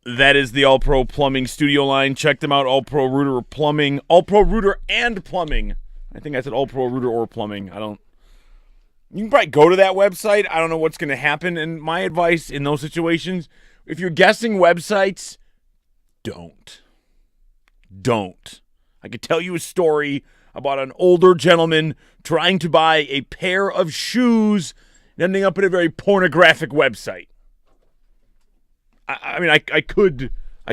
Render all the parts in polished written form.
That is the All Pro Plumbing studio line. Check them out, All Pro Rooter Plumbing, All Pro Rooter and Plumbing. I think I said All Pro Rooter or Plumbing. You can probably go to that website. I don't know what's going to happen. And my advice in those situations, if you're guessing websites, don't. I could tell you a story about an older gentleman trying to buy a pair of shoes and ending up at a very pornographic website. I mean, I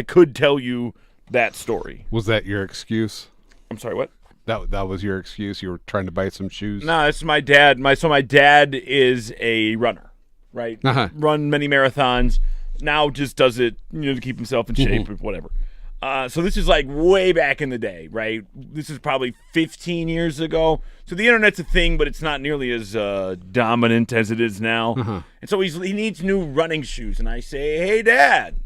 could tell you that story. Was that your excuse? I'm sorry, what? That was your excuse? You were trying to buy some shoes? No, it's my dad. My dad is a runner, right? Uh-huh. Run many marathons. Now just does it, to keep himself in shape or whatever. So this is like way back in the day, right? This is probably 15 years ago. So the internet's a thing, but it's not nearly as dominant as it is now. Uh-huh. And so he needs new running shoes. And I say, hey, Dad,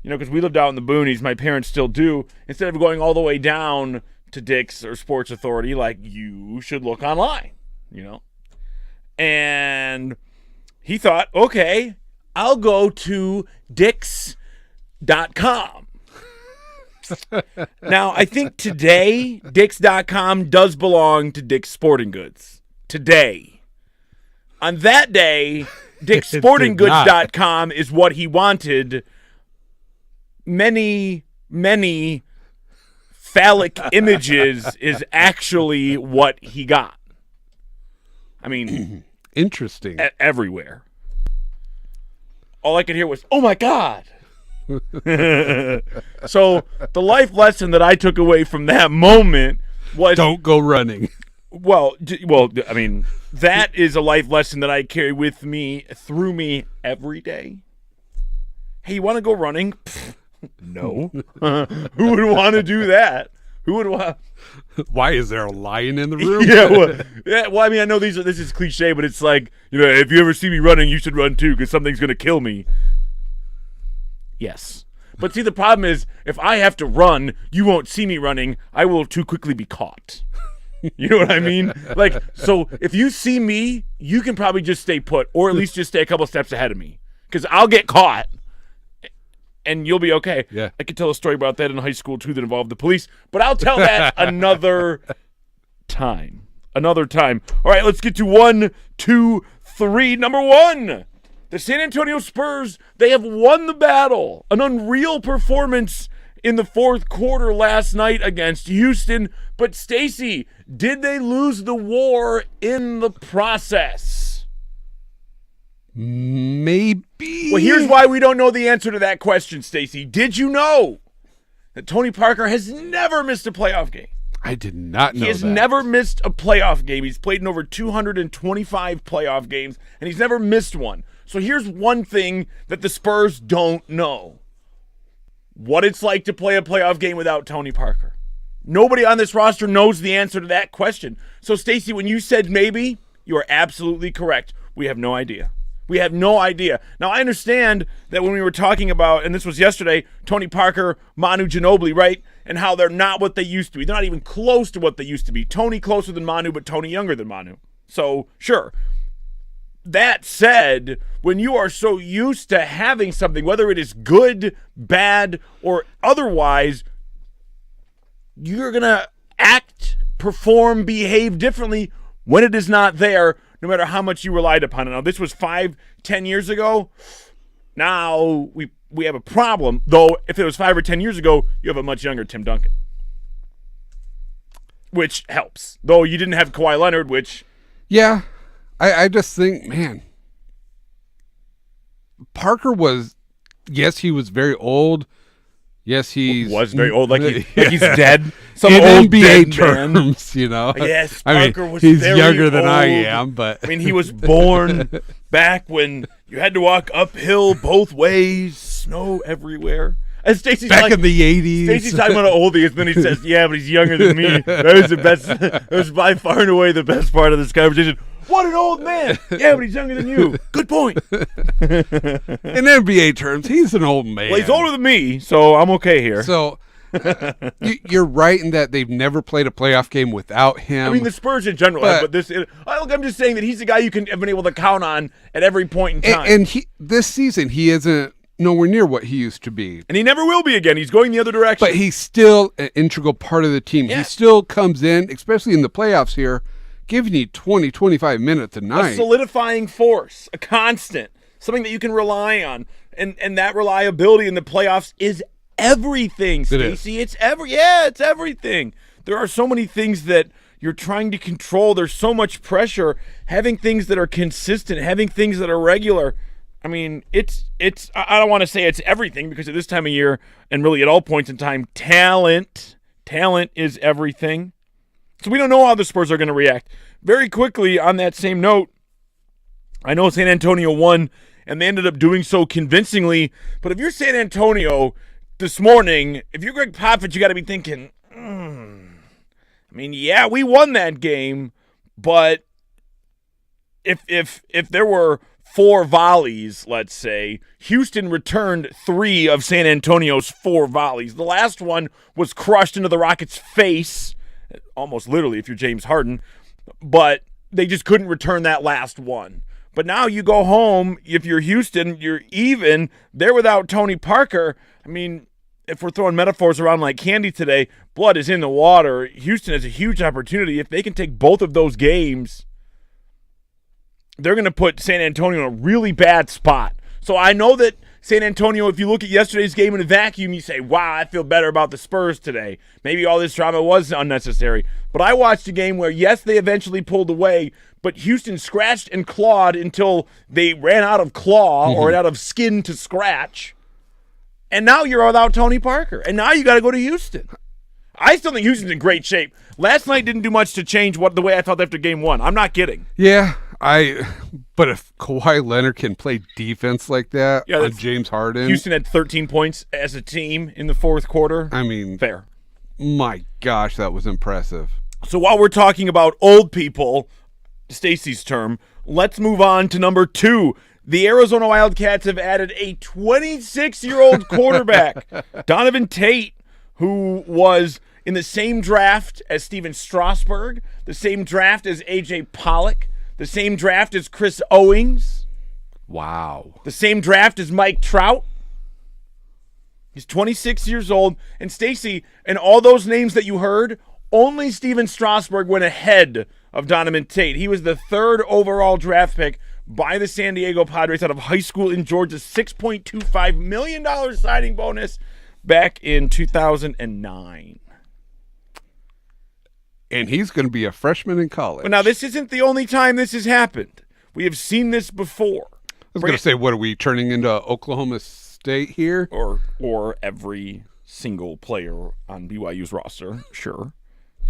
because we lived out in the boonies, my parents still do. Instead of going all the way down to Dick's or Sports Authority, like, you should look online, And he thought, okay, I'll go to Dicks.com. Now, I think today, Dicks.com does belong to Dick's Sporting Goods. Today. On that day, Dick'sSportingGoods.com is what he wanted. Many, many phallic images is actually what he got. I mean, interesting. Everywhere. All I could hear was, "Oh my God." So the life lesson that I took away from that moment was, don't go running. Well, I mean, that is a life lesson that I carry with me, through me every day. Hey, you want to go running? Pfft, no. Who would want to do that? Who would want? Why is there a lion in the room? Well, I mean, I know this is cliche, but it's like, if you ever see me running, you should run too, because something's going to kill me. Yes. But see, the problem is, if I have to run, you won't see me running. I will too quickly be caught. You know what I mean? Like, so if you see me, you can probably just stay put, or at least just stay a couple steps ahead of me, because I'll get caught, and you'll be okay. Yeah. I could tell a story about that in high school, too, that involved the police, but I'll tell that another time. All right, let's get to 1, 2, 3. Number 1. The San Antonio Spurs, they have won the battle. An unreal performance in the fourth quarter last night against Houston. But, Stacey, did they lose the war in the process? Maybe. Well, here's why we don't know the answer to that question, Stacey. Did you know that Tony Parker has never missed a playoff game? I did not know that. He has never missed a playoff game. He's played in over 225 playoff games, and he's never missed one. So here's one thing that the Spurs don't know. What it's like to play a playoff game without Tony Parker. Nobody on this roster knows the answer to that question. So, Stacey, when you said maybe, you are absolutely correct. We have no idea. Now, I understand that when we were talking about, and this was yesterday, Tony Parker, Manu Ginobili, right? And how they're not what they used to be. They're not even close to what they used to be. Tony closer than Manu, but Tony younger than Manu. So, sure. That said, when you are so used to having something, whether it is good, bad, or otherwise, you're going to act, perform, behave differently when it is not there, no matter how much you relied upon it. Now, this was 5-10 years ago. Now we have a problem, though. If it was 5 or 10 years ago, you have a much younger Tim Duncan, which helps. Though you didn't have Kawhi Leonard, which... Yeah. I just think, man, Parker was, yes, he was very old. Yes, he was very old, like he's dead. Some in old NBA terms, Yes, Parker was he's very younger than I am, but I mean, he was born back when you had to walk uphill both ways, snow everywhere. And Stacey's back in the 80s. Stacey's talking about how old he is, then he says, "Yeah, but he's younger than me." That was the best. That was by far and away the best part of this conversation. What an old man! Yeah, but he's younger than you. Good point. In NBA terms, he's an old man. Well, he's older than me, so I'm okay here. So you're right in that they've never played a playoff game without him. I mean, the Spurs in general, but this. I'm just saying that he's the guy you can have been able to count on at every point in time. And this season, he isn't. nowhere near what he used to be. And he never will be again. He's going the other direction. But he's still an integral part of the team. Yeah. He still comes in, especially in the playoffs here, giving you 20, 25 minutes a night. A solidifying force, a constant, something that you can rely on. And that reliability in the playoffs is everything, Stacey. It's everything. There are so many things that you're trying to control. There's so much pressure. Having things that are consistent, having things that are regular. I mean, it's I don't want to say it's everything, because at this time of year and really at all points in time, talent is everything. So we don't know how the Spurs are going to react. Very quickly on that same note, I know San Antonio won and they ended up doing so convincingly, but if you're San Antonio this morning, if you're Greg Popovich, you got to be thinking, I mean, yeah, we won that game, but if there were 4 volleys, let's say, Houston returned 3 of San Antonio's 4 volleys. The last one was crushed into the Rockets' face, almost literally if you're James Harden, but they just couldn't return that last one. But now you go home, if you're Houston, you're even. They're without Tony Parker. I mean, if we're throwing metaphors around like candy today, blood is in the water. Houston has a huge opportunity. If they can take both of those games, they're going to put San Antonio in a really bad spot. So I know that San Antonio, if you look at yesterday's game in a vacuum, you say, wow, I feel better about the Spurs today. Maybe all this drama was unnecessary. But I watched a game where, yes, they eventually pulled away, but Houston scratched and clawed until they ran out of claw or out of skin to scratch. And now you're without Tony Parker. And now you got to go to Houston. I still think Houston's in great shape. Last night didn't do much to change the way I felt after game 1. I'm not kidding. Yeah, but if Kawhi Leonard can play defense like that on James Harden. Houston had 13 points as a team in the fourth quarter. I mean, fair. My gosh, that was impressive. So while we're talking about old people, Stacey's term, let's move on to number 2. The Arizona Wildcats have added a 26-year-old quarterback, Donovan Tate, who was in the same draft as Steven Strasburg, the same draft as A.J. Pollock, the same draft as Chris Owings. Wow. The same draft as Mike Trout. He's 26 years old. And Stacey, and all those names that you heard, only Steven Strasburg went ahead of Donovan Tate. He was the 3rd overall draft pick by the San Diego Padres out of high school in Georgia. $6.25 million signing bonus back in 2009. And he's going to be a freshman in college. But now, this isn't the only time this has happened. We have seen this before. I was going to say, what are we turning into Oklahoma State here? Or every single player on BYU's roster, sure.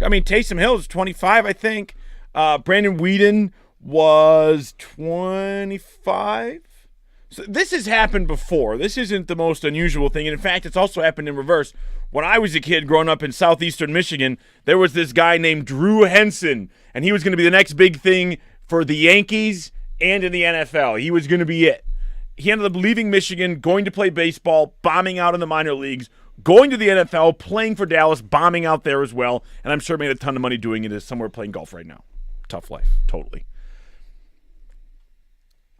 I mean, Taysom Hill is 25, I think. Brandon Whedon was 25. So this has happened before. This isn't the most unusual thing. And in fact, it's also happened in reverse. When I was a kid growing up in southeastern Michigan, there was this guy named Drew Henson, and he was going to be the next big thing for the Yankees and in the NFL. He was going to be it. He ended up leaving Michigan, going to play baseball, bombing out in the minor leagues, going to the NFL, playing for Dallas, bombing out there as well, and I'm sure made a ton of money doing it. Is somewhere playing golf right now. Tough life, totally.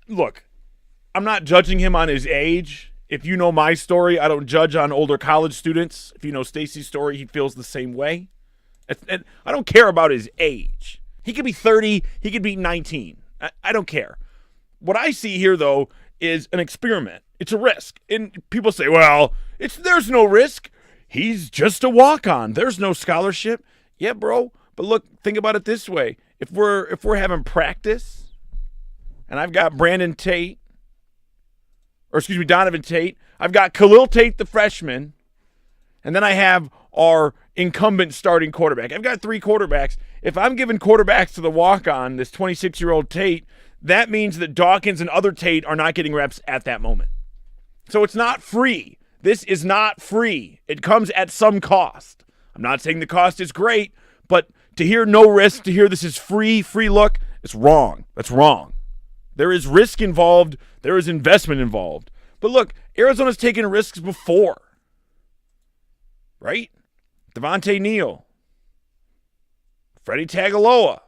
Look, I'm not judging him on his age. If you know my story, I don't judge on older college students. If you know Stacey's story, he feels the same way. And I don't care about his age. He could be 30. He could be 19. I don't care. What I see here, though, is an experiment. It's a risk. And people say, well, there's no risk. He's just a walk-on. There's no scholarship. Yeah, bro. But look, think about it this way. If we're having practice, and I've got Donovan Tate, I've got Khalil Tate, the freshman, and then I have our incumbent starting quarterback. I've got 3 quarterbacks. If I'm giving quarterbacks to the walk-on, this 26-year-old Tate, that means that Dawkins and other Tate are not getting reps at that moment. So it's not free. This is not free. It comes at some cost. I'm not saying the cost is great, but to hear no risk, to hear this is free look, it's wrong. That's wrong. There is risk involved. There is investment involved. But look, Arizona's taken risks before. Right? Devontae Neal. Freddie Tagaloa.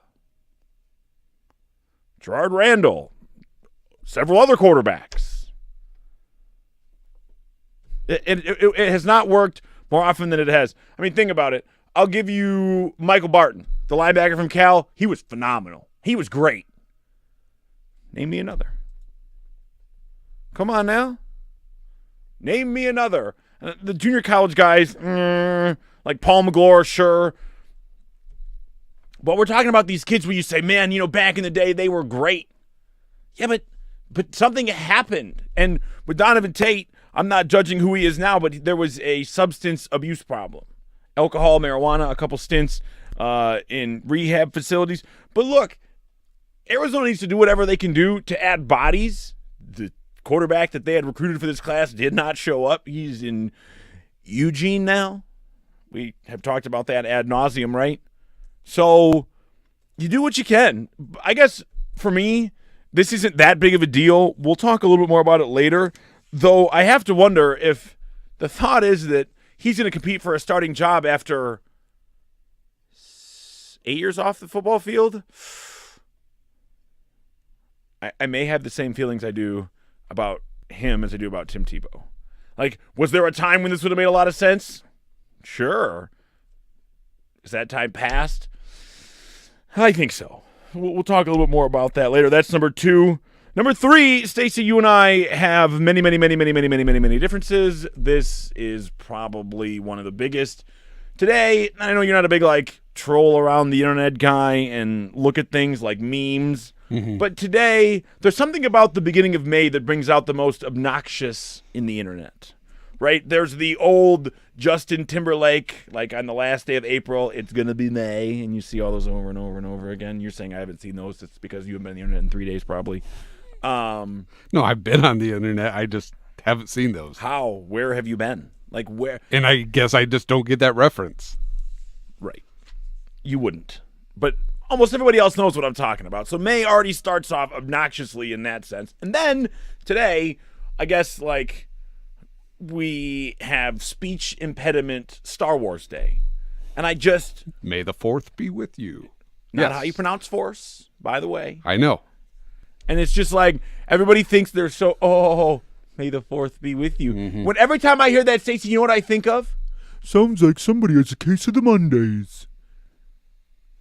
Gerard Randall. Several other quarterbacks. It has not worked more often than it has. I mean, think about it. I'll give you Michael Barton, the linebacker from Cal. He was phenomenal. He was great. Name me another. Come on now. Name me another. The junior college guys, like Paul McGlure, sure. But we're talking about these kids where you say, man, back in the day, they were great. Yeah, but something happened. And with Donovan Tate, I'm not judging who he is now, but there was a substance abuse problem. Alcohol, marijuana, a couple stints in rehab facilities. But look, Arizona needs to do whatever they can do to add bodies. The quarterback that they had recruited for this class did not show up. He's in Eugene now. We have talked about that ad nauseum, right? So you do what you can. I guess for me, this isn't that big of a deal. We'll talk a little bit more about it later, though I have to wonder if the thought is that he's going to compete for a starting job after 8 years off the football field. I may have the same feelings I do about him as I do about Tim Tebow. Like, was there a time when this would have made a lot of sense? Sure. Is that time past? I think so. We'll talk a little bit more about that later. That's number 2. Number 3, Stacey, you and I have many differences. This is probably one of the biggest. Today, I know you're not a big, troll around the internet guy and look at things like memes. Mm-hmm. But today, there's something about the beginning of May that brings out the most obnoxious in the internet, right? There's the old Justin Timberlake, on the last day of April, it's going to be May, and you see all those over and over and over again. You're saying I haven't seen those. It's because you haven't been on the internet in 3 days probably. No, I've been on the internet. I just haven't seen those. How? Where have you been? Where? And I guess I just don't get that reference. Right. You wouldn't. But almost everybody else knows what I'm talking about. So May already starts off obnoxiously in that sense. And then today, I guess, we have speech impediment Star Wars Day. And I just... May the 4th be with you. Not how you pronounce force, by the way. I know. And it's just everybody thinks they're so, may the 4th be with you. Mm-hmm. When every time I hear that, Stacey, you know what I think of? Sounds like somebody has a case of the Mondays.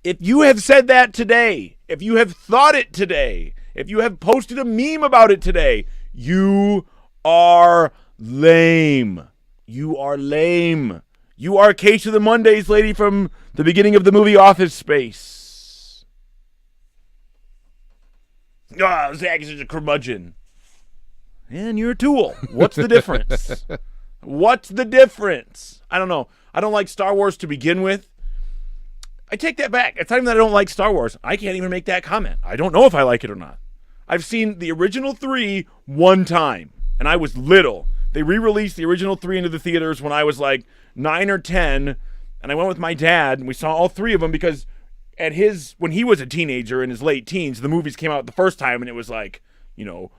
If you have said that today, if you have thought it today, if you have posted a meme about it today, you are lame. You are lame. You are a case of the Mondays lady from the beginning of the movie Office Space. Zach is such a curmudgeon. And you're a tool. What's the difference? What's the difference? I don't know. I don't like Star Wars to begin with. I take that back. It's not even that I don't like Star Wars. I can't even make that comment. I don't know if I like it or not. I've seen the original 3 one time, and I was little. They re-released the original 3 into the theaters when I was 9 or 10, and I went with my dad, and we saw all 3 of them because when he was a teenager in his late teens, the movies came out the first time, and it was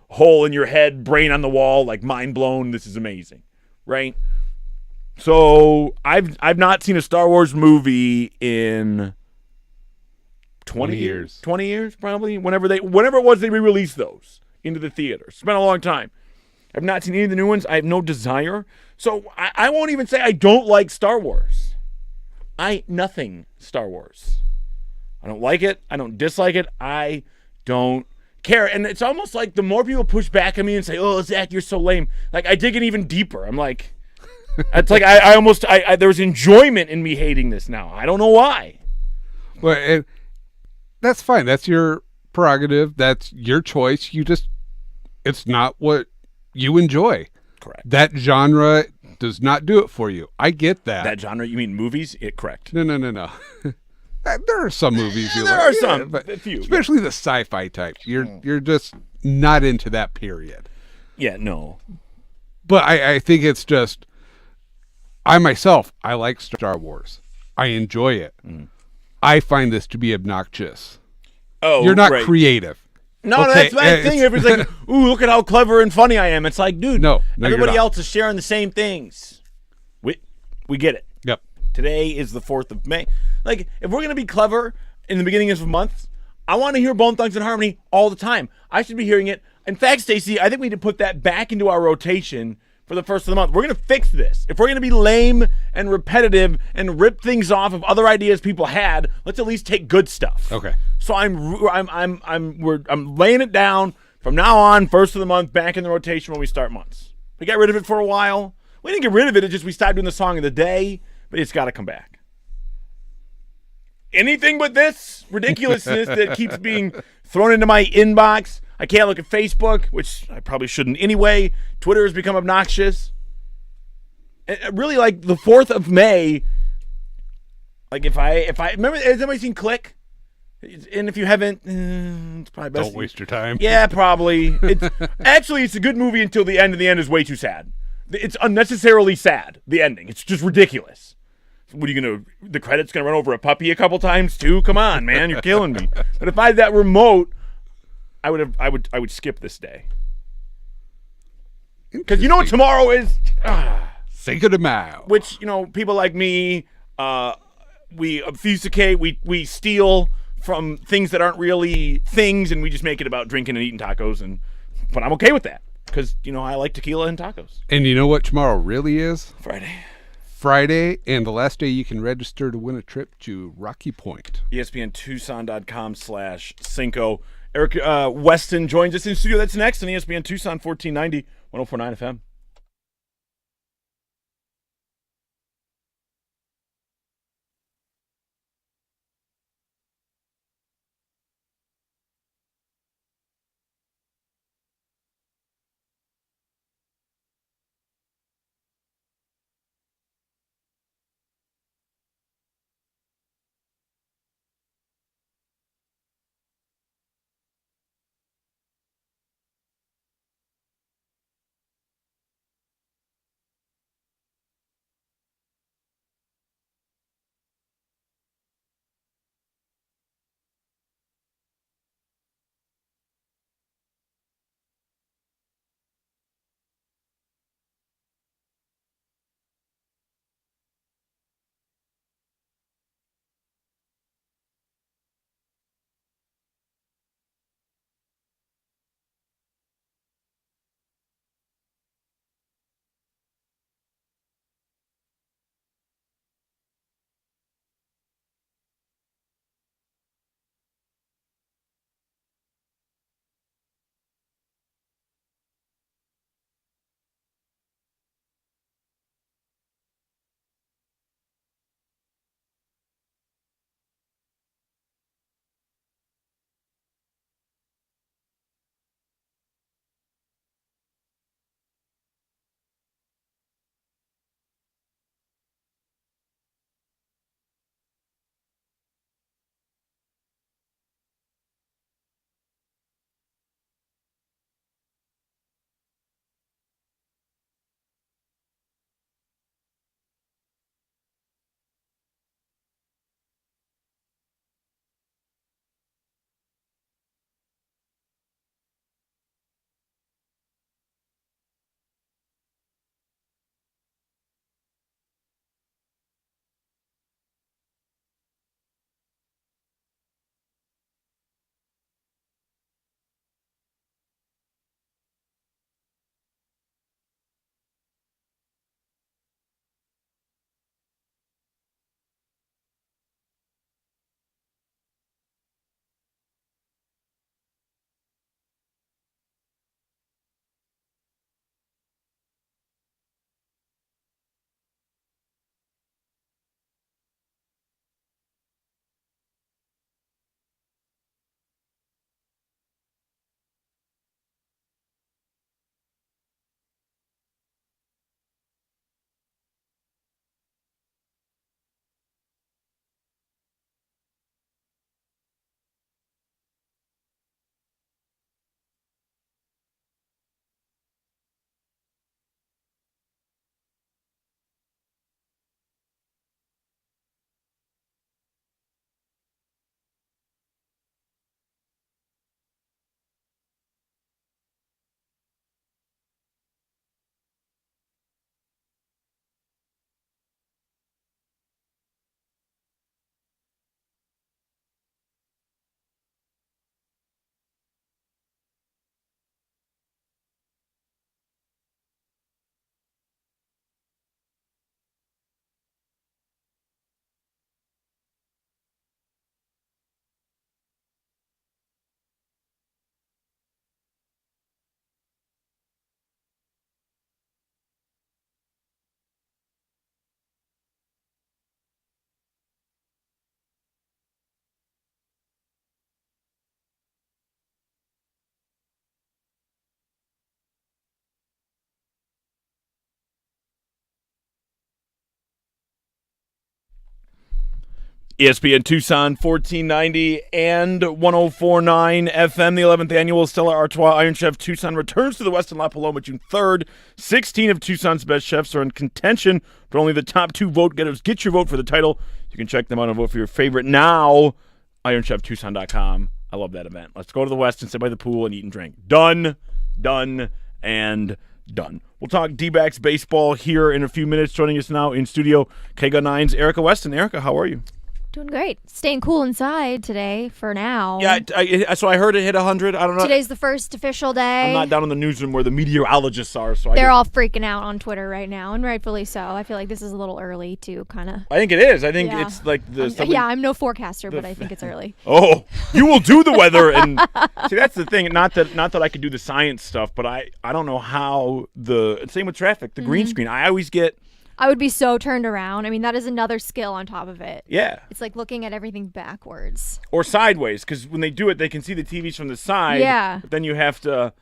hole in your head, brain on the wall, mind blown, this is amazing, right? So I've not seen a Star Wars movie in 20 years. 20 years, probably. Whenever it was they re-released those into the theaters. It's been a long time. I've not seen any of the new ones. I have no desire. So I won't even say I don't like Star Wars. Nothing Star Wars. I don't like it. I don't dislike it. I don't care. And it's almost like the more people push back at me and say, oh, Zach, you're so lame. I dig it even deeper. I'm like... It's I there's enjoyment in me hating this now. I don't know why. Well, and that's fine. That's your prerogative. That's your choice. It's not what you enjoy. Correct. That genre does not do it for you. I get that. That genre, you mean movies? Correct. No. There are some movies you like. There are some, but a few. Especially the sci-fi type. You're just not into that period. Yeah, no. But I think it's just... I myself, I like Star Wars. I enjoy it. Mm. I find this to be obnoxious. Oh, you're not creative. No, okay, that's my thing. Everybody's ooh, look at how clever and funny I am. It's dude, no, everybody else is sharing the same things. We get it. Yep. Today is the 4th of May. If we're going to be clever in the beginning of a month, I want to hear Bone Thugs and Harmony all the time. I should be hearing it. In fact, Stacey, I think we need to put that back into our rotation for the first of the month. We're going to fix this. If we're going to be lame and repetitive and rip things off of other ideas people had, let's at least take good stuff. Okay. So I'm laying it down from now on. First of the month, back in the rotation when we start months. We got rid of it for a while. We didn't get rid of it. It's just we stopped doing the song of the day, but it's got to come back. Anything but this ridiculousness that keeps being thrown into my inbox. I can't look at Facebook, which I probably shouldn't anyway. Twitter has become obnoxious. And really, like the 4th of May, like if I remember, has anybody seen Click? And if you haven't, it's probably best. Don't waste your time. Yeah, probably. It's a good movie until the end, and the end is way too sad. It's unnecessarily sad, the ending. It's just ridiculous. What are you going to, the credit's going to run over a puppy a couple times too? Come on, man, you're killing me. But if I had that remote, I would skip this day. Because you know what tomorrow is? Cinco de Mayo. Which, people like me, we obfuscate, we steal from things that aren't really things, and we just make it about drinking and eating tacos. But I'm okay with that because, I like tequila and tacos. And you know what tomorrow really is? Friday, and the last day you can register to win a trip to Rocky Point. ESPN Tucson.com/Cinco. Eric Weston joins us in the studio. That's next on ESPN Tucson 1490, 104.9 FM. ESPN Tucson, 1490 and 1049 FM. The 11th annual Stella Artois Iron Chef Tucson returns to the Weston La Paloma June 3rd. 16 of Tucson's best chefs are in contention, but only the top 2 vote getters get your vote for the title. You can check them out and vote for your favorite now. IronChefTucson.com. I love that event. Let's go to the Weston, sit by the pool, and eat and drink. Done, and done. We'll talk D-backs baseball here in a few minutes. Joining us now in studio, KGUN9's Erica Weston. Erica, how are you? Doing great. Staying cool inside today for now. Yeah, so I heard it hit 100. I don't know. Today's the first official day. I'm not down in the newsroom where the meteorologists are. So They're all freaking out on Twitter right now, and rightfully so. I feel like this is a little early to kind of... I think it is. I think it's like the... I'm no forecaster, but I think it's early. Oh, you will do the weather. And see, that's the thing. Not that I could do the science stuff, but I don't know how same with traffic, the green screen. I would be so turned around. I mean, that is another skill on top of it. Yeah. It's like looking at everything backwards. Or sideways, because when they do it, they can see the TVs from the side. Yeah. But then you have to,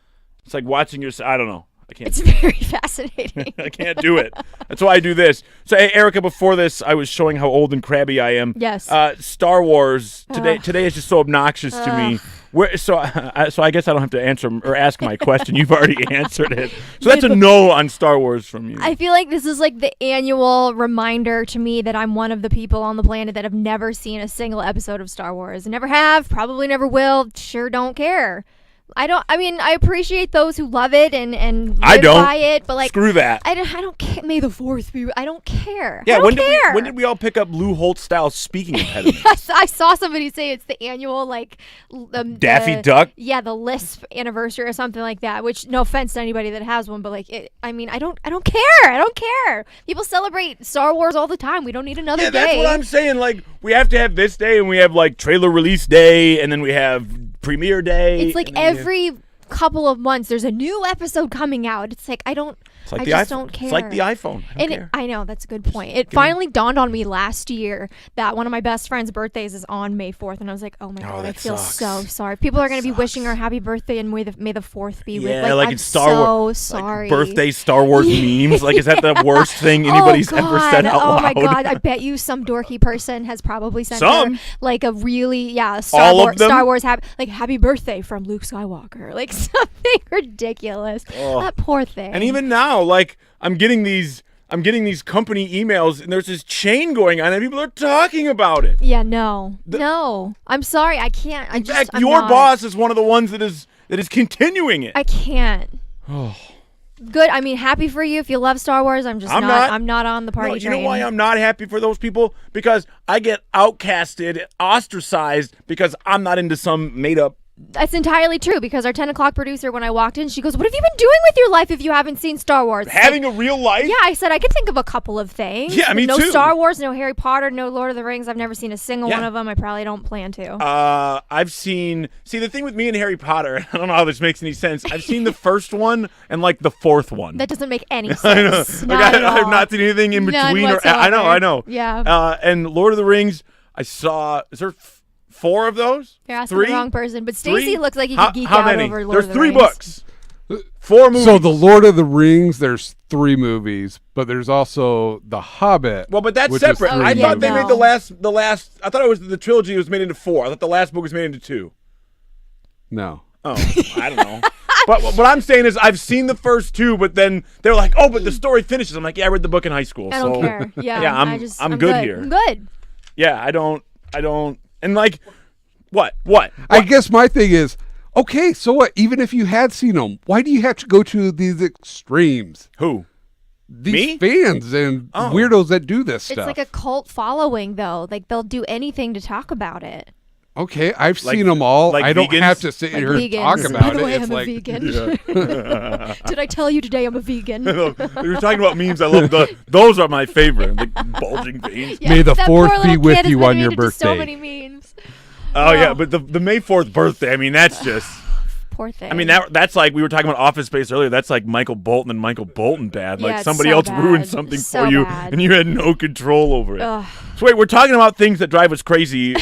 it's like watching your, I don't know. I can't. It's very fascinating. I can't do it. That's why I do this. So, hey, Erica, before this, I was showing how old and crabby I am. Yes. Star Wars, today is just so obnoxious to me. So I guess I don't have to answer or ask my question. You've already answered it. So that's a no on Star Wars from you. I feel like this is like the annual reminder to me that I'm one of the people on the planet that have never seen a single episode of Star Wars. Never have, probably never will, sure don't care. I appreciate those who love it and live by it, but like screw that. I don't care. May the fourth be. I don't care. Yeah, I don't care. When did we all pick up Lou Holt style speaking impediments? Yes, I saw somebody say it's the annual Daffy Duck. Yeah, the Lisp anniversary or something like that. Which, no offense to anybody that has one, but like I don't care. I don't care. People celebrate Star Wars all the time. We don't need another day. That's what I'm saying. Like we have to have this day, and we have like trailer release day, and then we have premiere day. It's like every couple of months there's a new episode coming out. It's like I just don't care. It's like the iPhone. I know, that's a good point. It finally dawned on me last year that one of my best friend's birthdays is on May 4th, and I was like, oh my God, I feel so sorry. People are going to be wishing her happy birthday, and may the 4th be with. Like I'm it's Star Wars. So sorry. Like birthday Star Wars memes. Like, is that the worst thing anybody's ever said out loud? Oh my God, I bet you some dorky person has probably sent her like a really Star Wars happy birthday from Luke Skywalker, like something ridiculous. That poor thing. And even now, like I'm getting these company emails, and there's this chain going on, and people are talking about it. Yeah, no. I'm sorry, I can't. In fact, your boss is one of the ones that is continuing it. I can't. Oh. Good. I mean, happy for you if you love Star Wars. I'm not on the party train. You know why I'm not happy for those people? Because I get outcasted, ostracized because I'm not into some made up. That's entirely true, because our 10 o'clock producer, when I walked in, she goes, what have you been doing with your life if you haven't seen Star Wars? Having a real life? Yeah, I said I could think of a couple of things. Yeah, me too. No Star Wars, no Harry Potter, no Lord of the Rings. I've never seen a single one of them. I probably don't plan to. I've seen... See, the thing with me and Harry Potter, I don't know how this makes any sense. I've seen the first one and like the fourth one. That doesn't make any sense. I know. I have not seen anything in between. I know. Yeah. And Lord of the Rings, I saw... Is there 4 of those? You're asking 3? the wrong person. But Stacey looks like you could geek how out many? over Lord of the There's 3 Rings. books. 4 movies. So the Lord of the Rings, there's 3 movies, but there's also The Hobbit. Well, but that's separate. I thought they made the last. I thought it was the trilogy was made into 4. I thought the last book was made into 2. No. Oh, I don't know. But what I'm saying is I've seen the first 2, but then they're like, oh, but the story finishes. I'm like, yeah, I read the book in high school. I don't care. Yeah, I'm good here. I'm good. Yeah, I don't. And like, what? I guess my thing is, okay, so what? Even if you had seen them, why do you have to go to these extremes? Who? These fans and weirdos that do this stuff. It's like a cult following, though. Like, they'll do anything to talk about it. Okay, I've seen them all. I don't have to sit here and talk about By the way, it. I'm a vegan. Did I tell you today I'm a vegan? You're talking about memes. I love those are my favorite. The bulging veins. Yeah, May the 4th be with you on your birthday. So many memes. Oh yeah, but the May 4th birthday. I mean, that's just. Poor thing. I mean, that's like we were talking about Office Space earlier. That's like Michael Bolton and Michael Bolton bad. Yeah, like somebody so else bad. ruined something So for you, bad. and you had no control over it. Ugh. So wait, we're talking about things that drive us crazy.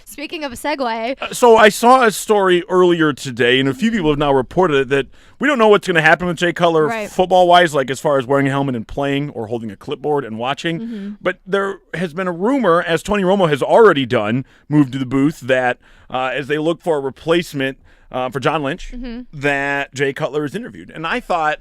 Speaking of a segue, So I saw a story earlier today, and a few people have now reported it, that we don't know what's going to happen with Jay Cutler Right. football-wise, like as far as wearing a helmet and playing or holding a clipboard and watching. But there has been a rumor, as Tony Romo has already done, moved to the booth, that as they look for a replacement for John Lynch, that Jay Cutler is interviewed. And I thought,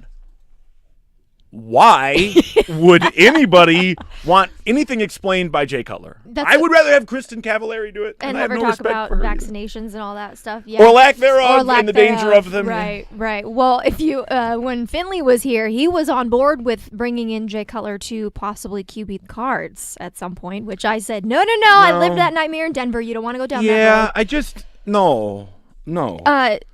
why would anybody want anything explained by Jay Cutler? I would rather have Kristen Cavallari do it. and I have never no talk respect about for her either. vaccinations and all that stuff. Yeah. Or lack thereof, Or lack and the danger thereof. of them. Right. Well, if you when Finley was here, he was on board with bringing in Jay Cutler to possibly QB the Cards at some point, which I said, no. I lived that nightmare in Denver. You don't want to go down that road. Yeah, I just no.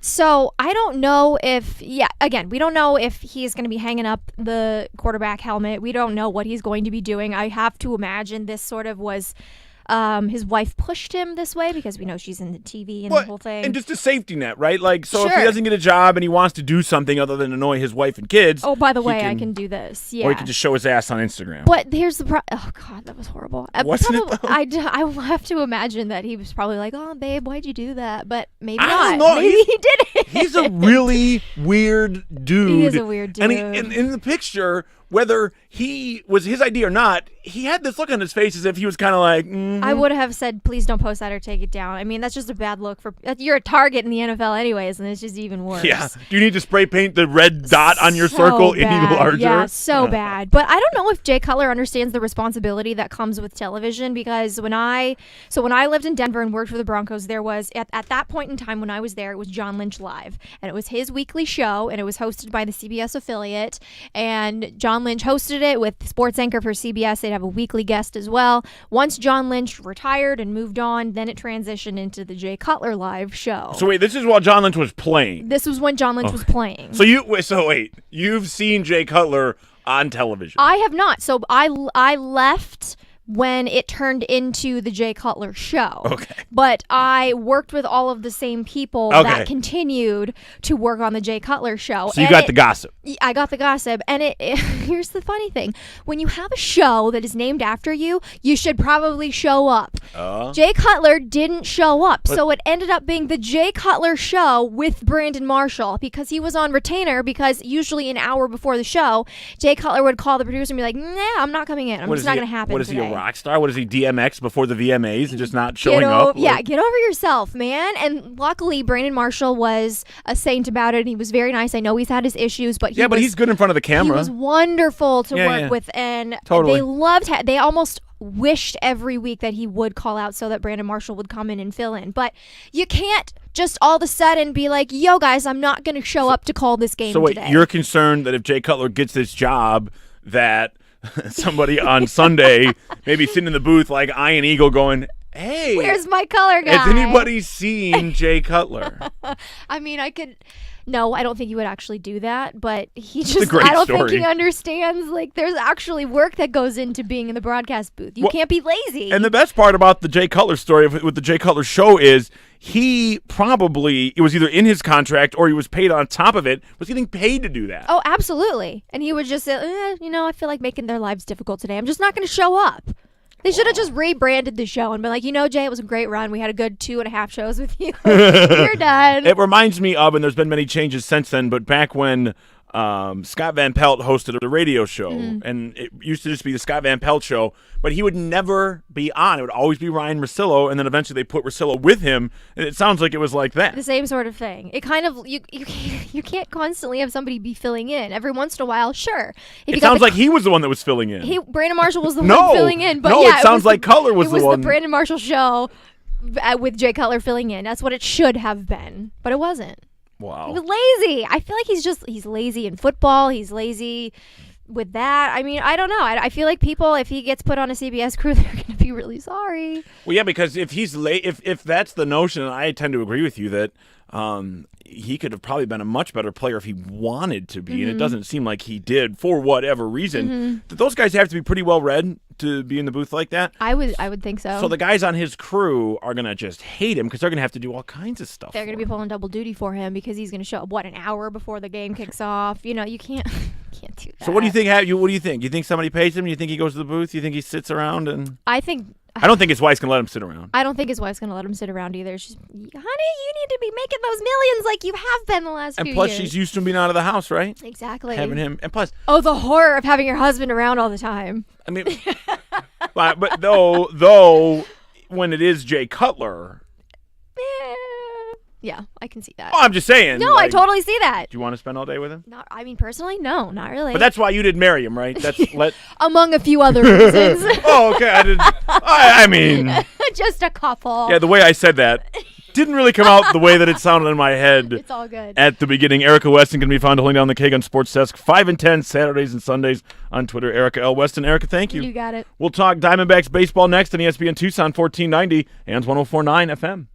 So I don't know if, again, we don't know if he's going to be hanging up the quarterback helmet. We don't know what he's going to be doing. I have to imagine this sort of was his wife pushed him this way because we know she's in the TV and the whole thing. And just a safety net, right? Like, so if he Sure. doesn't get a job and he wants to do something other than annoy his wife and kids. Oh, by the way, I can can do this. Yeah. Or he can just show his ass on Instagram. But here's the oh god, that was horrible. Wasn't it, though? I will have to imagine that he was probably like, oh babe, why'd you do that? But maybe I not. don't know. Maybe he did it. He's a really weird dude. He is a weird And dude. in the picture, whether he was his idea or not, he had this look on his face as if he was kind of like, I would have said, please don't post that or take it down. I mean, that's just a bad look for. You're a target in the NFL, anyways, and it's just even worse. yeah. Do you need to spray paint the red dot on your So circle any bad. larger? Yeah, so bad. But I don't know if Jay Cutler understands the responsibility that comes with television, because when I lived in Denver and worked for the Broncos, there was at that point in time when I was there, it was John Lynch Live, and it was his weekly show, and it was hosted by the CBS affiliate, and John Lynch hosted it with sports anchor for CBS. They'd have a weekly guest as well. Once John Lynch retired and moved on, then it transitioned into the Jay Cutler Live show. So wait, this is while John Lynch was playing. This was when John Lynch was playing. So wait, you've seen Jay Cutler on television. I have not. So I left when it turned into the Jay Cutler show. Okay. But I worked with all of the same people Okay. that continued to work on the Jay Cutler show. So you got the gossip. I got the gossip. And here's the funny thing. When you have a show that is named after you, you should probably show up. Jay Cutler didn't show up. So it ended up being the Jay Cutler show with Brandon Marshall, because he was on retainer, because usually an hour before the show, Jay Cutler would call the producer and be like, nah, I'm not coming in. It's not going to happen What is he, today. a rock star? What is he, DMX before the VMAs and just not showing up? Yeah, get over yourself, man. And luckily, Brandon Marshall was a saint about it, and he was very nice. I know he's had his issues, but But he's good in front of the camera. He was wonderful to Yeah, work yeah. with, and Totally. they loved. They almost wished every week that he would call out so that Brandon Marshall would come in and fill in. But you can't just all of a sudden be like, "Yo, guys, I'm not going to show up to call this game So wait, today." you're concerned that if Jay Cutler gets this job, that somebody on Sunday maybe sitting in the booth like Iron Eagle going, hey, Where's my color guy? has anybody seen Jay Cutler? I mean, I could. No, I don't think he would actually do that, but he a just, great I don't story. think he understands, like, there's actually work that goes into being in the broadcast booth. You can't be lazy. And the best part about the Jay Cutler story with the Jay Cutler show is he probably, it was either in his contract or he was paid on top of it, was getting paid to do that. Oh, absolutely. And he would just say, I feel like making their lives difficult today. I'm just not going to show up. They should have just rebranded the show and been like, Jay, it was a great run. We had a good 2.5 shows with you. You're done. It reminds me of, and there's been many changes since then, but back when Scott Van Pelt hosted a radio show, and it used to just be the Scott Van Pelt show, but he would never be on. It would always be Ryan Russillo, and then eventually they put Russillo with him, and it sounds like it was like that. The same sort of thing. It kind of, you can't constantly have somebody be filling in. Every once in a while, sure. If It you got sounds the like he was the one that was filling in. Brandon Marshall was the No. one filling in, but No, yeah, it sounds like Cutler was it the was one. the Brandon Marshall show with Jay Cutler filling in. That's what it should have been, but it wasn't. He Wow. was lazy. I feel like he's lazy in football. He's lazy with that. I mean, I don't know. I feel like people, if he gets put on a CBS crew, they're going to be really sorry. Well, yeah, because if he's late, if that's the notion, and I tend to agree with you that he could have probably been a much better player if he wanted to be, and it doesn't seem like he did for whatever reason. That those guys have to be pretty well read to be in the booth like that. I would think so. So the guys on his crew are gonna just hate him because they're gonna have to do all kinds of stuff. They're going to be pulling double duty for him because he's going to show up, an hour before the game kicks off. You can't can't do that. So what do you think? What do you think? You think somebody pays him? You think he goes to the booth? You think he sits around and? I think I don't think his wife's going to let him sit around. I don't think his wife's going to let him sit around either. She's, honey, you need to be making those millions like you have been the last few years. And plus, she's used to him being out of the house, right? Exactly. Having him. And plus. Oh, the horror of having your husband around all the time. I mean, but though, when it is Jay Cutler. Yeah, I can see that. Oh, I'm just saying. No, I totally see that. Do you want to spend all day with him? I mean, personally, no, not really. But that's why you did marry him, right? That's among a few other reasons. Oh, okay. I mean, just a couple. Yeah, the way I said that didn't really come out the way that it sounded in my head. It's all good. At the beginning, Erica Weston can be found holding down the KGUN Sports Desk 5 and 10 Saturdays and Sundays on Twitter. Erica L. Weston. Erica, thank you. You got it. We'll talk Diamondbacks baseball next on ESPN Tucson 1490 and 104.9 FM.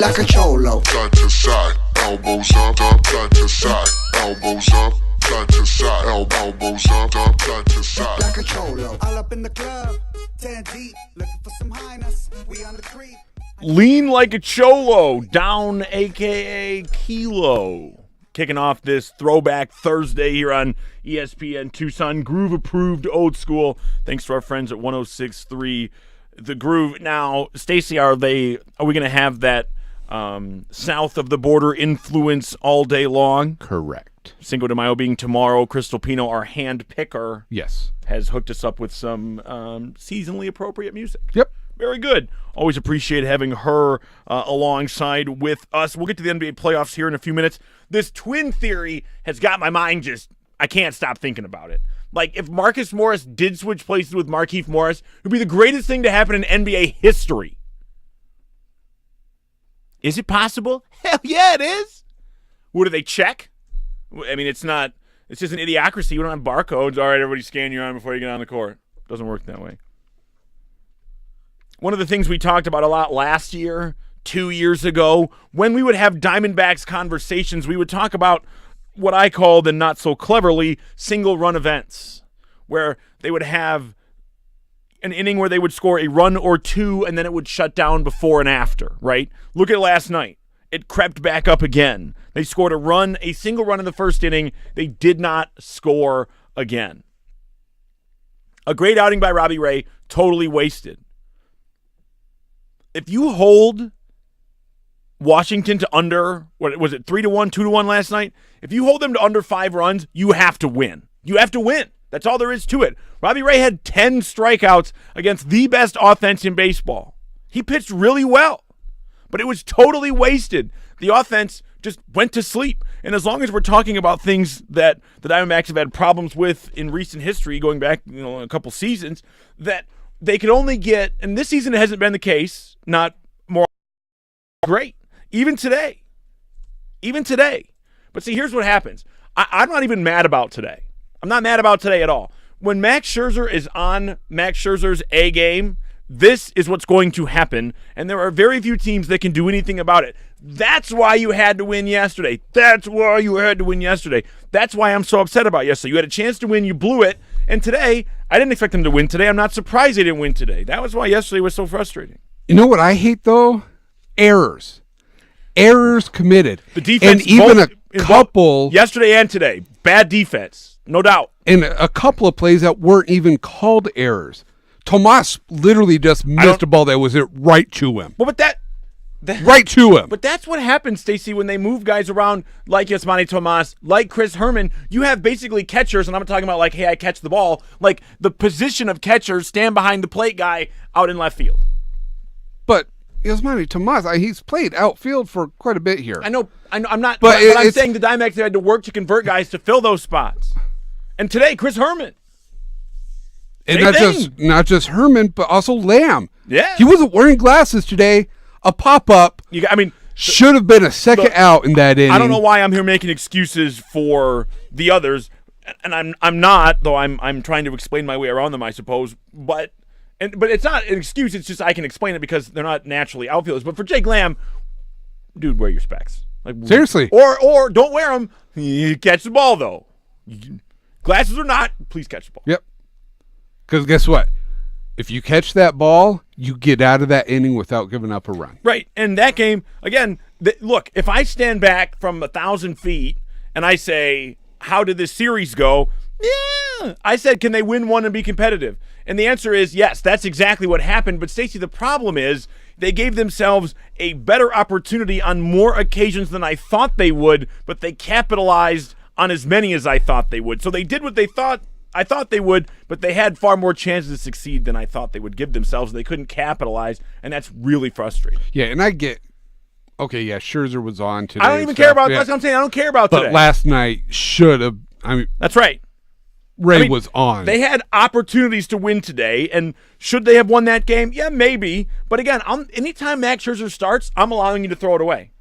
like a cholo. Side to side, elbows up, side to side, elbows up, side to side, elbows up, side to side. Like a cholo. All up in the club, 10 deep, looking for some highness. We on the creep. Lean like a cholo, down aka Kilo. Kicking off this throwback Thursday here on ESPN Tucson. Groove approved old school. Thanks to our friends at 106.3 The Groove. Now, Stacey, are we going to have that south of the border influence all day long? Correct. Cinco de Mayo being tomorrow. Crystal Pino, our hand picker, Yes. has hooked us up with some seasonally appropriate music. Yep. Very good. Always appreciate having her alongside with us. We'll get to the NBA playoffs here in a few minutes. This twin theory has got my mind I can't stop thinking about it. Like, if Marcus Morris did switch places with Markieff Morris, it would be the greatest thing to happen in NBA history. Is it possible? Hell yeah, it is. What do they check? I mean, it's just an idiocracy. You don't have barcodes. All right, everybody scan your arm before you get on the court. Doesn't work that way. One of the things we talked about a lot last year, 2 years ago, when we would have Diamondbacks conversations, we would talk about what I called, and not so cleverly, single run events, where they would have an inning where they would score a run or two, and then it would shut down before and after, right? Look at last night. It crept back up again. They scored a single run in the first inning. They did not score again. A great outing by Robbie Ray, totally wasted. If you hold Washington to under, what was it, 3-1, 2-1 last night? If you hold them to under 5 runs, you have to win. You have to win. That's all there is to it. Robbie Ray had 10 strikeouts against the best offense in baseball. He pitched really well, but it was totally wasted. The offense just went to sleep. And as long as we're talking about things that the Diamondbacks have had problems with in recent history, going back a couple seasons, that they could only get, and this season it hasn't been the case, not more great. Even today. But see, here's what happens. I'm not even mad about today. I'm not mad about today at all. When Max Scherzer is on Max Scherzer's A game, this is what's going to happen, and there are very few teams that can do anything about it. That's why you had to win yesterday. That's why I'm so upset about yesterday. You had a chance to win, you blew it, and today, I didn't expect them to win today. I'm not surprised they didn't win today. That was why yesterday was so frustrating. You know what I hate, though? Errors committed. The defense, and even a couple yesterday and today, bad defense, no doubt. And a couple of plays that weren't even called errors. Tomas literally just missed a ball that was right to him. Well, but right to him. But that's what happens, Stacey, when they move guys around like Yasmani Tomas, like Chris Herman. You have basically catchers, and I'm talking about like, hey, I catch the ball. Like the position of catchers stand behind the plate guy out in left field. But Yasmani Tomas, he's played outfield for quite a bit here. I know. I'm not. But I'm saying the Diamondbacks had to work to convert guys to fill those spots. And today, Chris Herman. And not just Herman, but also Lamb. Yeah. He wasn't wearing glasses today. A pop-up should have been a second out in that inning. I don't know why I'm here making excuses for the others, and I'm not, though I'm trying to explain my way around them, I suppose. But it's not an excuse. It's just I can explain it because they're not naturally outfielders. But for Jake Lamb, dude, wear your specs. Like, seriously. Or don't wear them. You catch the ball, though. Glasses or not, please catch the ball. Yep. Because guess what? If you catch that ball, you get out of that inning without giving up a run. Right. And that game, again, look, if I stand back from 1,000 feet and I say, how did this series go? Yeah. I said, can they win one and be competitive? And the answer is yes, that's exactly what happened. But, Stacey, the problem is they gave themselves a better opportunity on more occasions than I thought they would, but they capitalized on as many as I thought they would. So they did what I thought they would, but they had far more chances to succeed than I thought they would give themselves. They couldn't capitalize, and that's really frustrating. Yeah, and I get, okay, yeah, Scherzer was on today. I don't even care about, that's what I'm saying, I don't care about today. But last night should have, that's right. Ray was on. They had opportunities to win today, and should they have won that game? Yeah, maybe. But again, anytime Max Scherzer starts, I'm allowing you to throw it away.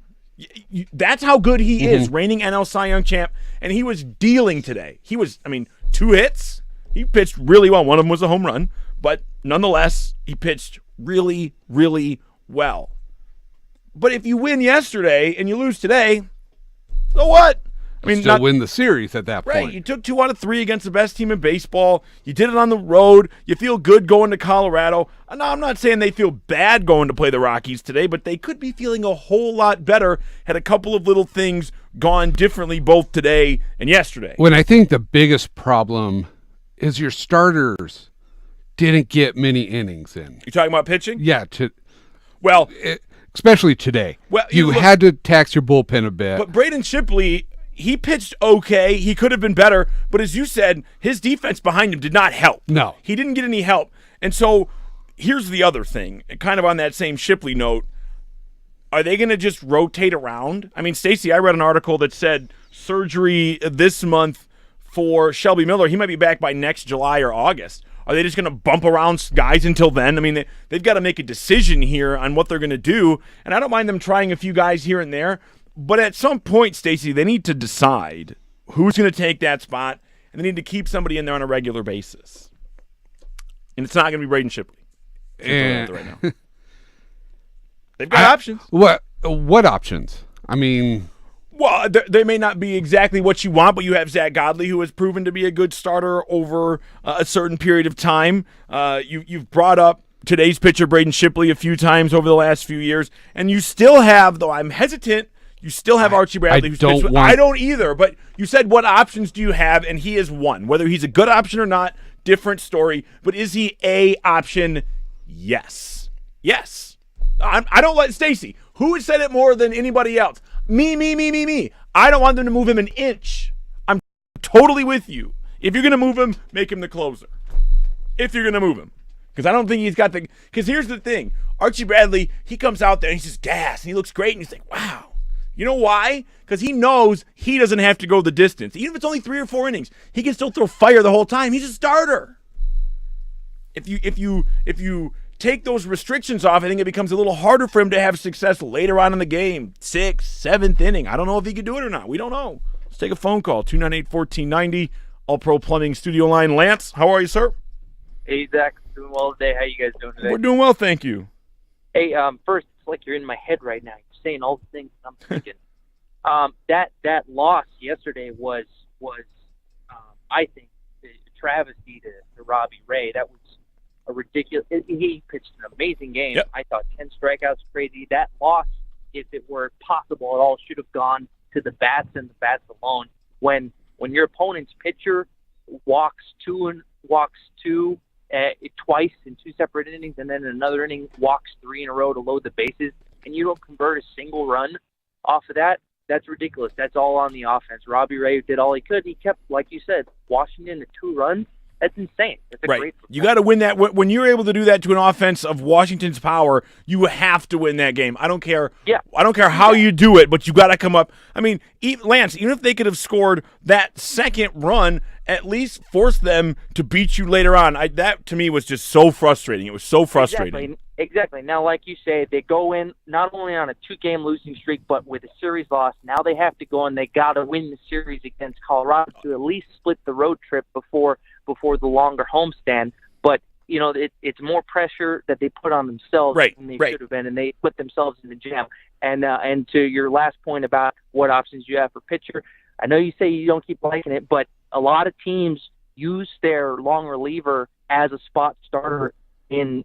That's how good he is, reigning NL Cy Young champ, and he was dealing today. He was, 2 hits. He pitched really well. One of them was a home run, but nonetheless, he pitched really, really well. But if you win yesterday and you lose today, so what? I mean, Still win the series at that right. point. You took 2 out of 3 against the best team in baseball. You did it on the road. You feel good going to Colorado. Now, I'm not saying they feel bad going to play the Rockies today, but they could be feeling a whole lot better had a couple of little things gone differently both today and yesterday. When I think the biggest problem is your starters didn't get many innings in. You talking about pitching? Yeah, Well, especially today. Well, you look, had to tax your bullpen a bit. but Braden Shipley, he pitched okay. He could have been better. But as you said, his defense behind him did not help. No. He didn't get any help. And so here's the other thing, kind of on that same Shipley note. Are they going to just rotate around? I mean, Stacey, I read an article that said surgery this month for Shelby Miller. He might be back by next July or August. Are they just going to bump around guys until then? I mean, they've got to make a decision here on what they're going to do. And I don't mind them trying a few guys here and there. But at some point, Stacey, they need to decide who's going to take that spot, and they need to keep somebody in there on a regular basis. And it's not going to be Braden Shipley. Right now. They've got options. What options? I mean, Well, they may not be exactly what you want, but you have Zach Godley, who has proven to be a good starter over a certain period of time. You've brought up today's pitcher, Braden Shipley, a few times over the last few years, and you still have, though I'm hesitant, you still have Archie Bradley. I don't either, but you said what options do you have, and he is one. Whether he's a good option or not, different story. But is he a option? Yes. Yes. I don't let Stacey. Who has said it more than anybody else? Me. I don't want them to move him an inch. I'm totally with you. If you're going to move him, make him the closer. If you're going to move him. Because I don't think he's got the – because here's the thing. Archie Bradley, he comes out there and he's just gassed. And he looks great. And he's like, wow. You know why? Because he knows he doesn't have to go the distance. Even if it's only 3 or 4 innings, he can still throw fire the whole time. He's a starter. If you take those restrictions off, I think it becomes a little harder for him to have success later on in the game. 6th, 7th inning. I don't know if he could do it or not. We don't know. Let's take a phone call. 298-1490. All Pro Plumbing Studio Line. Lance, how are you, sir? Hey, Zach. Doing well today. How you guys doing today? We're doing well, thank you. Hey, first, it's like you're in my head right now. You're saying all the things I'm thinking. That loss yesterday was I think, a travesty to Robbie Ray. That was a ridiculous. He pitched an amazing game. Yep. I thought 10 strikeouts crazy. That loss, if it were possible at all, should have gone to the bats and the bats alone. When your opponent's pitcher walks two twice in 2 separate innings, and then in another inning walks 3 in a row to load the bases, and you don't convert a single run off of that, that's ridiculous. That's all on the offense. Robbie Ray did all he could. He kept, like you said, Washington to 2 runs. That's insane. That's a Right. great. You got to win that. When you're able to do that to an offense of Washington's power, you have to win that game. I don't care. Yeah. I don't care how you do it, but you got to come up. I mean, Lance, even if they could have scored that second run, at least force them to beat you later on. That to me was just so frustrating. It was so frustrating. Exactly. Now, like you say, they go in not only on a 2-game losing streak, but with a series loss. Now they have to go and they got to win the series against Colorado to at least split the road trip before the longer homestand. But it's more pressure that they put on themselves than they should have been, and they put themselves in the jam. And to your last point about what options you have for pitcher, I know you say you don't keep liking it, but a lot of teams use their long reliever as a spot starter in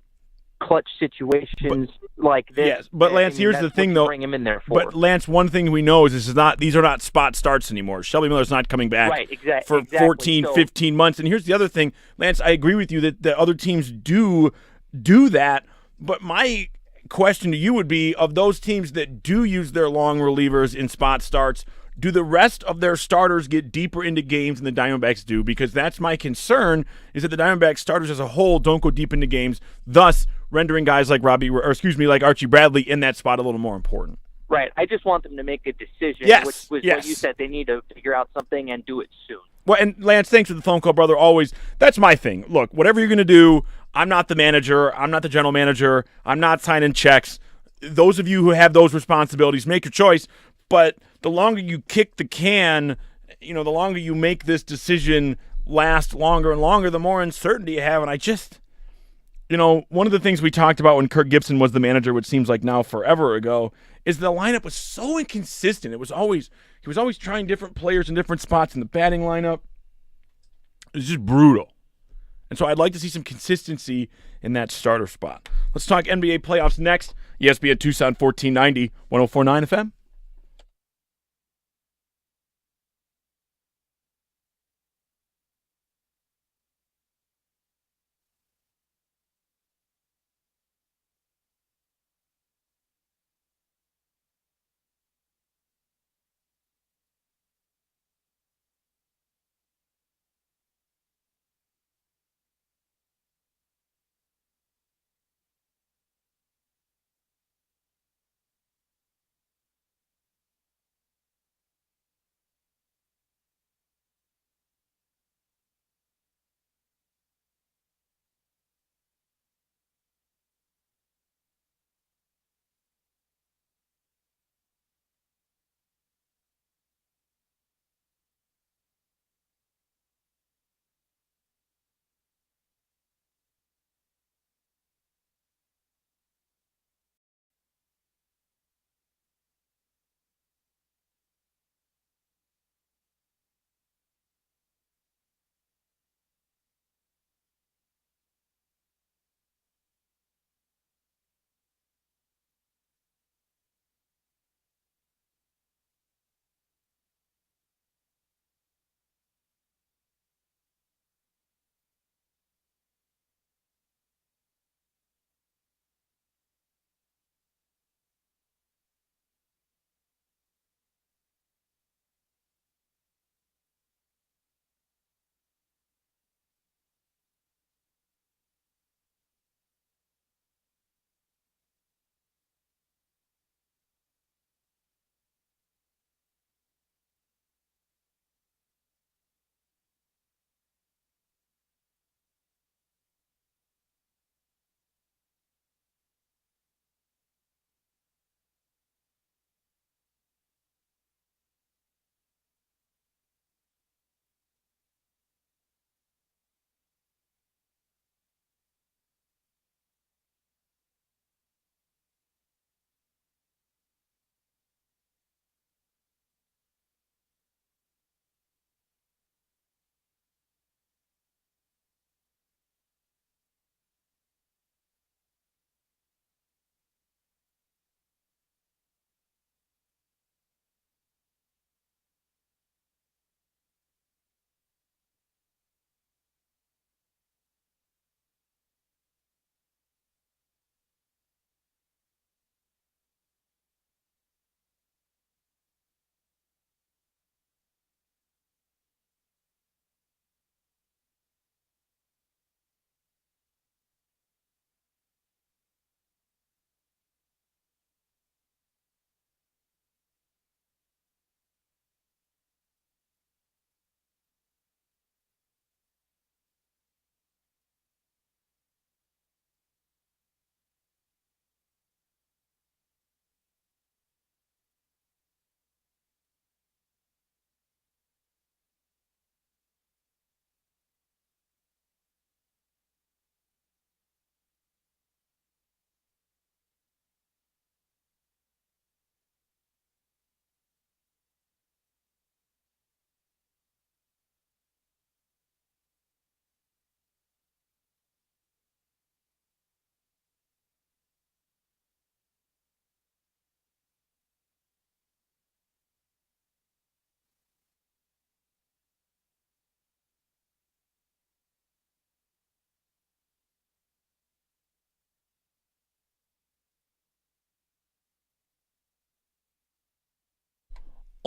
clutch situations like this. Yes, but Lance, here's the thing, though. Bring him in there for. But Lance, one thing we know is these are not spot starts anymore. Shelby Miller's not coming back for 14, 15 months. And here's the other thing, Lance. I agree with you that the other teams do that. But my question to you would be, of those teams that do use their long relievers in spot starts, do the rest of their starters get deeper into games than the Diamondbacks do? Because that's my concern, is that the Diamondbacks starters as a whole don't go deep into games, thus rendering guys like like Archie Bradley in that spot a little more important. Right. I just want them to make a decision, which was what you said. They need to figure out something and do it soon. Well, and Lance, thanks for the phone call, brother. Always. That's my thing. Look, whatever you're going to do, I'm not the manager. I'm not the general manager. I'm not signing checks. Those of you who have those responsibilities, make your choice. But the longer you kick the can, the longer you make this decision last longer and longer, the more uncertainty you have. And one of the things we talked about when Kirk Gibson was the manager, which seems like now forever ago, is the lineup was so inconsistent. He was always trying different players in different spots in the batting lineup. It was just brutal. And so I'd like to see some consistency in that starter spot. Let's talk NBA playoffs next. ESPN Tucson 1490, 104.9 FM.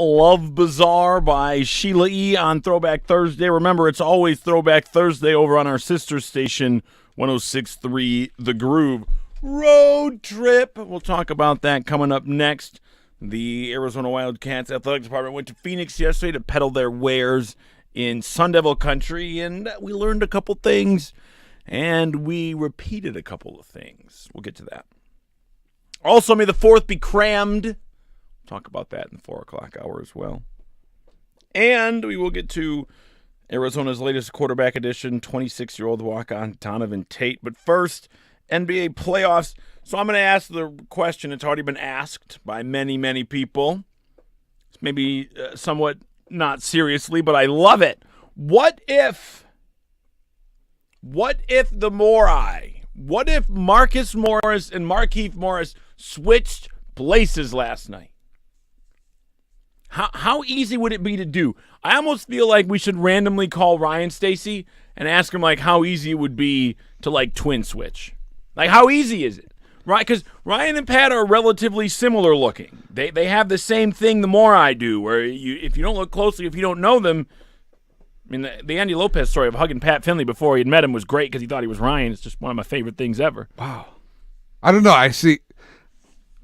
Love Bazaar by Sheila E. on Throwback Thursday. Remember, it's always Throwback Thursday over on our sister station, 106.3 The Groove. Road trip. We'll talk about that coming up next. The Arizona Wildcats Athletic Department went to Phoenix yesterday to peddle their wares in Sun Devil country, and we learned a couple things, and we repeated a couple of things. We'll get to that. Also, may the 4th be crammed. Talk about that in the 4 o'clock hour as well. And we will get to Arizona's latest quarterback addition, 26-year-old walk-on Donovan Tate. But first, NBA playoffs. So I'm going to ask the question. It's already been asked by many, many people. Maybe somewhat not seriously, but I love it. What if the Morai, what if Marcus Morris and Markieff Morris switched places last night? How easy would it be to do? I almost feel like we should randomly call Ryan Stacy and ask him like how easy it would be to like twin switch. Like how easy is it? Right? Because Ryan and Pat are relatively similar looking. They have the same thing the more I do, where if you don't look closely, if you don't know them. I mean, the Andy Lopez story of hugging Pat Finley before he had met him was great because he thought he was Ryan. It's just one of my favorite things ever. Wow. I don't know. I see.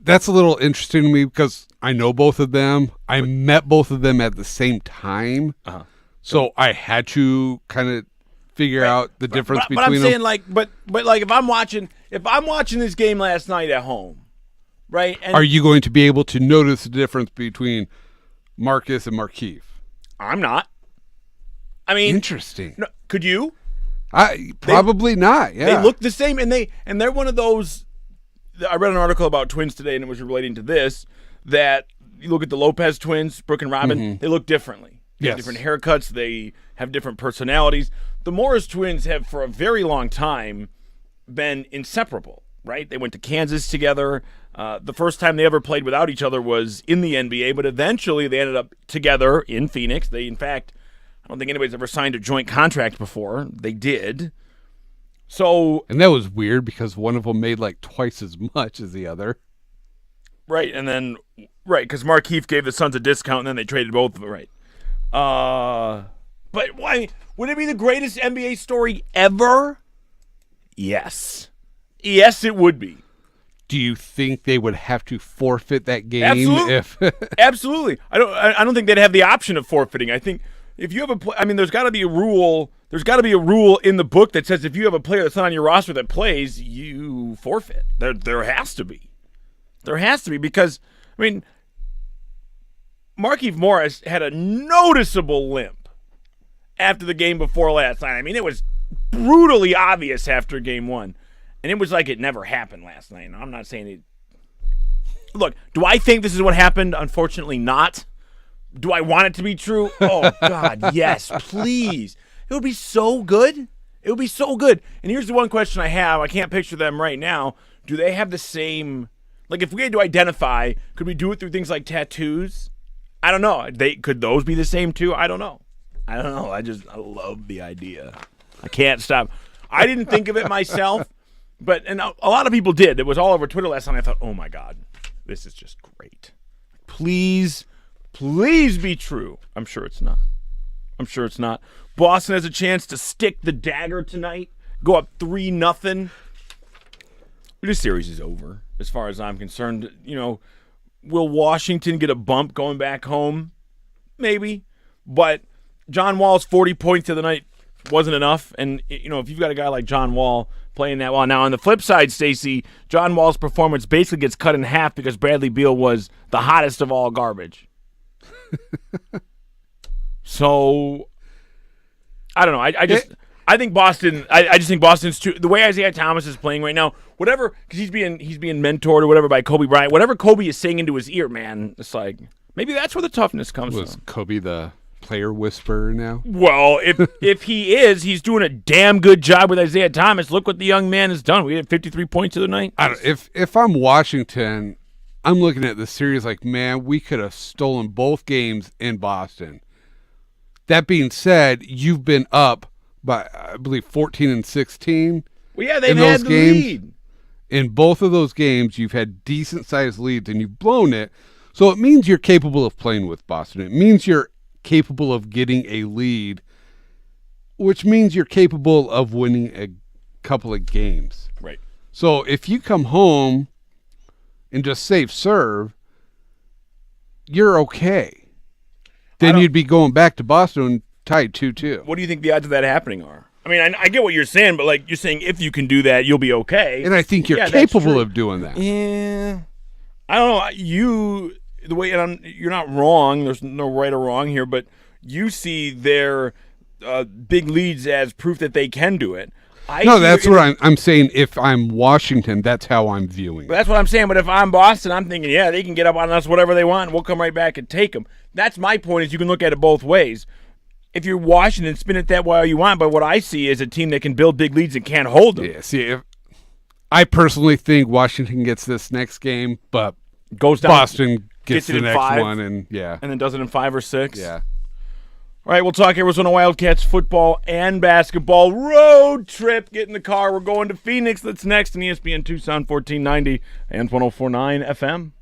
That's a little interesting to me because I know both of them. I met both of them at the same time. Uh-huh. So I had to kind of figure out the difference between them. But I'm saying like, but like if I'm watching this game last night at home, right? And are you going to be able to notice the difference between Marcus and Markieff? I'm not. I mean, interesting. No, could you? Probably not. Yeah, they look the same, and they're one of those. I read an article about twins today, and it was relating to this. That you look at the Lopez twins, Brooke and Robin, they look differently. They have different haircuts. They have different personalities. The Morris twins have, for a very long time, been inseparable. Right? They went to Kansas together. The first time they ever played without each other was in the NBA, but eventually they ended up together in Phoenix. They, in fact, I don't think anybody's ever signed a joint contract before. They did. So, and that was weird because one of them made like twice as much as the other. Right, and then because Markieff gave the Suns a discount, and then they traded both of them. Right. But why would it be the greatest NBA story ever? Yes, it would be. Do you think they would have to forfeit that game? Absolutely. Absolutely. I don't think they'd have the option of forfeiting. I think. If you have there's got to be a rule. There's got to be a rule in the book that says if you have a player that's not on your roster that plays, you forfeit. There has to be. There has to be because, I mean, Markieff Morris had a noticeable limp after the game before last night. I mean, it was brutally obvious after game one, and it was like it never happened last night. And I'm not saying it. Look, do I think this is what happened? Unfortunately, not. Do I want it to be true? Oh, God, yes, please. It would be so good. It would be so good. And here's the one question I have. I can't picture them right now. Do they have the same, like if we had to identify, could we do it through things like tattoos? I don't know. Could those be the same too? I don't know. I love the idea. I can't stop. I didn't think of it myself, and a lot of people did. It was all over Twitter last night. I thought, oh, my God, this is just great. Please be true. I'm sure it's not. Boston has a chance to stick the dagger tonight, go up 3-0. This series is over as far as I'm concerned. You know, will Washington get a bump going back home? Maybe. But John Wall's 40 points the other night wasn't enough. And, you know, if you've got a guy like John Wall playing that well. Now, on the flip side, Stacey, John Wall's performance basically gets cut in half because Bradley Beal was the hottest of all garbage. So, I don't know. I think Boston. I just think Boston's too. The way Isaiah Thomas is playing right now, whatever, because he's being mentored or whatever by Kobe Bryant. Whatever Kobe is saying into his ear, man, it's like maybe that's where the toughness comes Was from. Kobe the player whisperer now? Well, if he is, he's doing a damn good job with Isaiah Thomas. Look what the young man has done. We had 53 points the other night. If I'm Washington, I'm looking at the series like, man, we could have stolen both games in Boston. That being said, you've been up by, I believe, 14 and 16. Well, yeah, they've had the lead. In both of those games, you've had decent-sized leads, and you've blown it. So it means you're capable of playing with Boston. It means you're capable of getting a lead, which means you're capable of winning a couple of games. Right. So if you come home and just save serve, you're okay. Then you'd be going back to Boston tied 2-2. What do you think the odds of that happening are? I mean, I get what you're saying, but like you're saying, if you can do that, you'll be okay. And I think you're capable of doing that. Yeah. I don't know. You're not wrong. There's no right or wrong here, but you see their big leads as proof that they can do it. No, that's what I'm saying. If I'm Washington, that's how I'm viewing it. That's what I'm saying. But if I'm Boston, I'm thinking, yeah, they can get up on us whatever they want. We'll come right back and take them. That's my point. Is you can look at it both ways. If you're Washington, spin it that way all you want. But what I see is a team that can build big leads and can't hold them. Yeah. See, I personally think Washington gets this next game, but Goes down, Boston gets it the in next 5, one, and then does it in 5 or 6. yeah. All right, we'll talk Arizona Wildcats football and basketball. Road trip. Get in the car. We're going to Phoenix. That's next on ESPN Tucson 1490 and 104.9 FM.